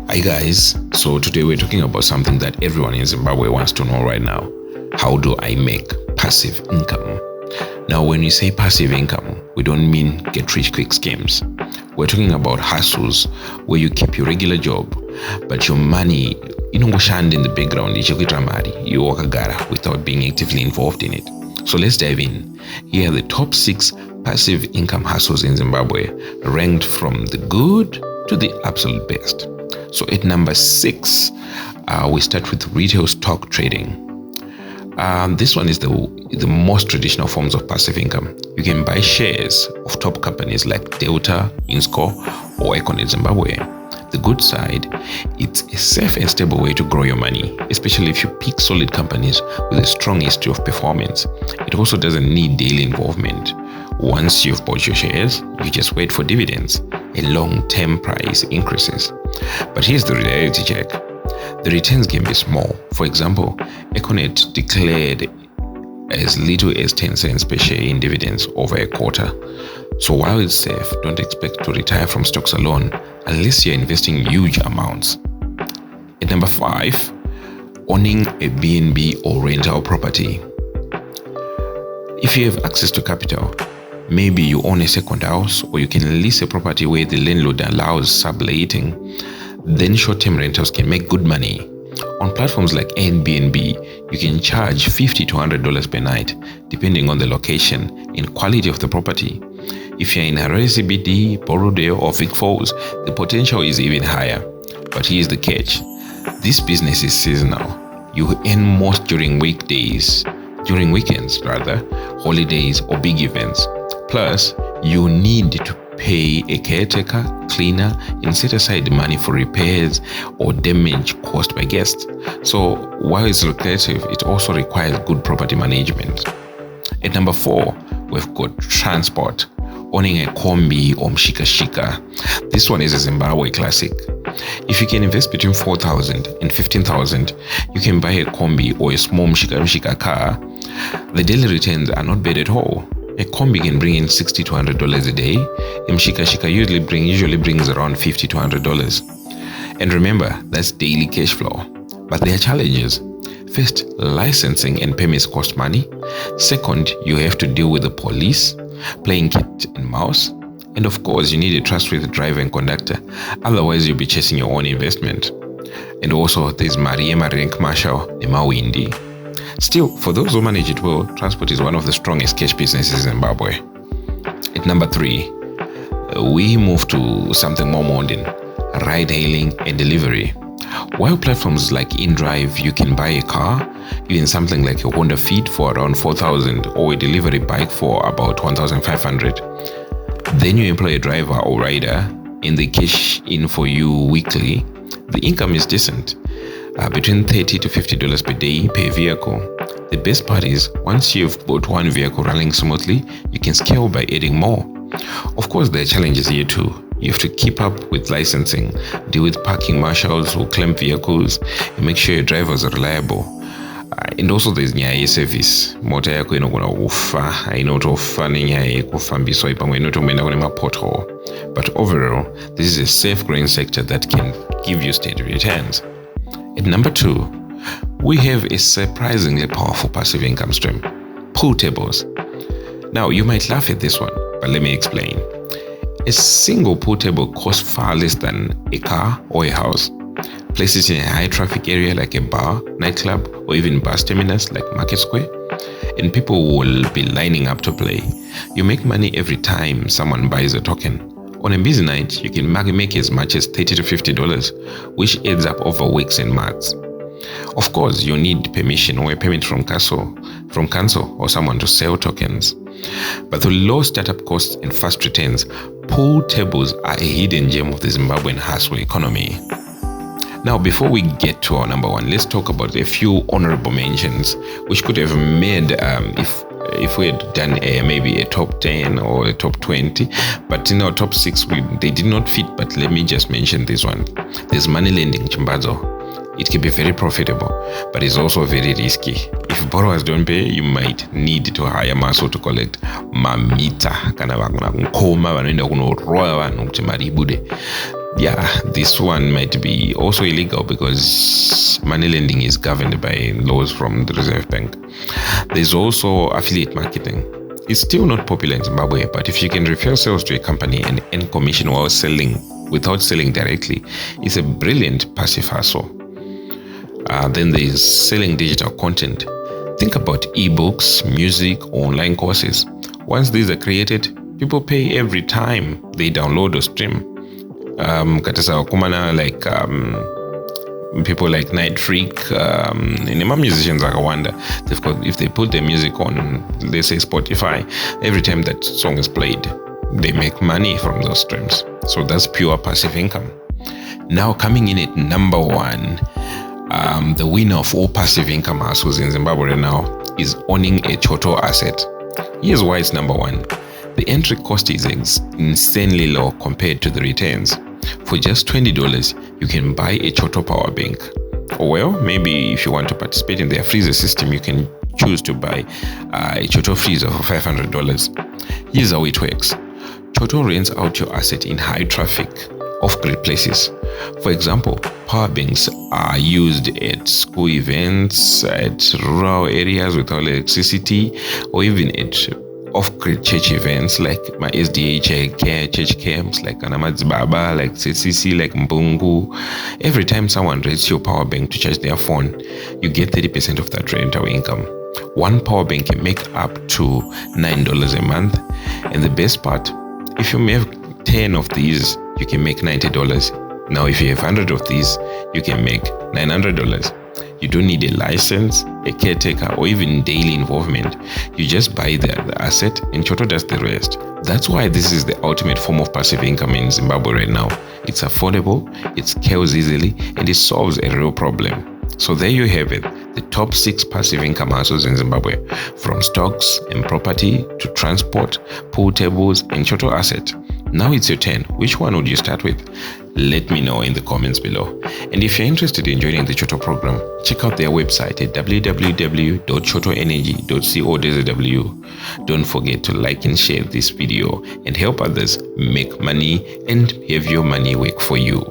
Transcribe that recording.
Hi guys, so today we're talking about something that everyone in Zimbabwe wants to know right now. How do I make passive income? Now when we say passive income, we don't mean get rich quick schemes. We're talking about hustles where you keep your regular job, but your money inongoshanda in the background, you wakagara without being actively involved in it. So let's dive in. Here are the top 6 passive income hustles in Zimbabwe, ranked from the good to the absolute best. So at number 6, we start with retail stock trading. This one is the most traditional forms of passive income. You can buy shares of top companies like Delta, Insco, or Econet Zimbabwe. The good side, it's a safe and stable way to grow your money, especially if you pick solid companies with a strong history of performance. It also doesn't need daily involvement. Once you've bought your shares, you just wait for dividends and long-term price increases. But here's the reality check. The returns can be small. For example, Econet declared as little as 10 cents per share in dividends over a quarter. So while it's safe, don't expect to retire from stocks alone unless you're investing huge amounts. At number 5, owning a BNB or rental property. If you have access to capital, maybe you own a second house, or you can lease a property where the landlord allows subletting, then short-term rentals can make good money. On platforms like Airbnb, you can charge $50 to $100 per night, depending on the location and quality of the property. If you're in Harare CBD, Borodale, or Vic Falls, the potential is even higher. But here's the catch. This business is seasonal. You earn most during weekends, holidays, or big events. Plus, you need to pay a caretaker, cleaner, and set aside money for repairs or damage caused by guests. So while it's lucrative, it also requires good property management. At number 4, we've got transport. Owning a kombi or mshika. This one is a Zimbabwe classic. If you can invest between 4,000 and 15,000, you can buy a kombi or a small mshika car. The daily returns are not bad at all. A kombi can bring in $60 to $100 a day. A mshika usually brings around $50 to $100. And remember, that's daily cash flow. But there are challenges. First, licensing and permits cost money. Second, you have to deal with the police, playing cat and mouse. And of course, you need a trustworthy driver and conductor. Otherwise, you'll be chasing your own investment. And also, there's Mariema Rank Marshall, the Mawindi. Still, for those who manage it well, transport is one of the strongest cash businesses in Zimbabwe. At number 3, we move to something more modern, ride-hailing and delivery. While platforms like InDrive, you can buy a car, even something like a Honda Fit for around 4,000 or a delivery bike for about 1,500. Then you employ a driver or rider and they cash in for you weekly. The income is decent. Between $30 to $50 per day per vehicle. The best part is, once you've bought one vehicle running smoothly, you can scale by adding more. Of course, there are challenges here too. You have to keep up with licensing, deal with parking marshals who claim vehicles, and make sure your drivers are reliable. And also there's nyaya service. Mota yako inogona kufa, hainotofa nenyaya yekufambiswa ipamwe inotomenda kune mapothole. But overall, this is a safe growing sector that can give you steady returns. At number 2, we have a surprisingly powerful passive income stream, pool tables. Now, you might laugh at this one, but let me explain. A single pool table costs far less than a car or a house. Places in a high traffic area like a bar, nightclub, or even bus terminus like Market Square, and people will be lining up to play. You make money every time someone buys a token. On a busy night, you can make as much as $30 to $50, which adds up over weeks and months. Of course, you need permission or a permit from council or someone to sell tokens. But with low startup costs and fast returns, pool tables are a hidden gem of the Zimbabwean hustle economy. Now, before we get to our number 1, let's talk about a few honorable mentions which could have made if we had done maybe a top 10 or a top 20, but in our top 6 they did not fit. But let me just mention this one. There's money lending, Chimbazo. It can be very profitable, but it's also very risky. If borrowers don't pay, you might need to hire muscle to collect mamita kana vakona kukoma vanoenda kunoroya vanhu kuti mari ibude. Yeah, this one might be also illegal because money lending is governed by laws from the Reserve Bank. There's also affiliate marketing. It's still not popular in Zimbabwe, but if you can refer sales to a company and earn commission while selling without selling directly, it's a brilliant passive hustle. Then there's selling digital content. Think about ebooks, music, online courses. Once these are created, people pay every time they download or stream. Katasa Kumana, like people like Night Freak, and musicians like Wanda, they've got, if they put their music on, let's say Spotify, every time that song is played, they make money from those streams. So that's pure passive income. Now coming in at number one, the winner of all passive income hustles in Zimbabwe right now is owning a Choto asset. Here's why it's number one. The entry cost is insanely low compared to the returns. For just $20, you can buy a Choto power bank. Or well, maybe if you want to participate in their freezer system, you can choose to buy a Choto freezer for $500. Here's how it works. Choto rents out your asset in high traffic, off-grid places. For example, power banks are used at school events, at rural areas without electricity, or even at off-grid church events like my SDA church camps, like Anamadzi Baba, like CCC, like Mbungu. Every time someone rents your power bank to charge their phone, you get 30% of that rental income. One power bank can make up to $9 a month. And the best part, if you have 10 of these, you can make $90. Now, if you have 100 of these, you can make $900. You don't need a license, a caretaker, or even daily involvement. You just buy the asset and Choto does the rest. That's why this is the ultimate form of passive income in Zimbabwe right now. It's affordable, it scales easily, and it solves a real problem. So there you have it, the top 6 passive income hustles in Zimbabwe, from stocks and property to transport, pool tables, and Choto asset. Now it's your turn. Which one would you start with? Let me know in the comments below. And if you're interested in joining the Choto program, check out their website at www.chotoenergy.co.zw. Don't forget to like and share this video and help others make money and have your money work for you.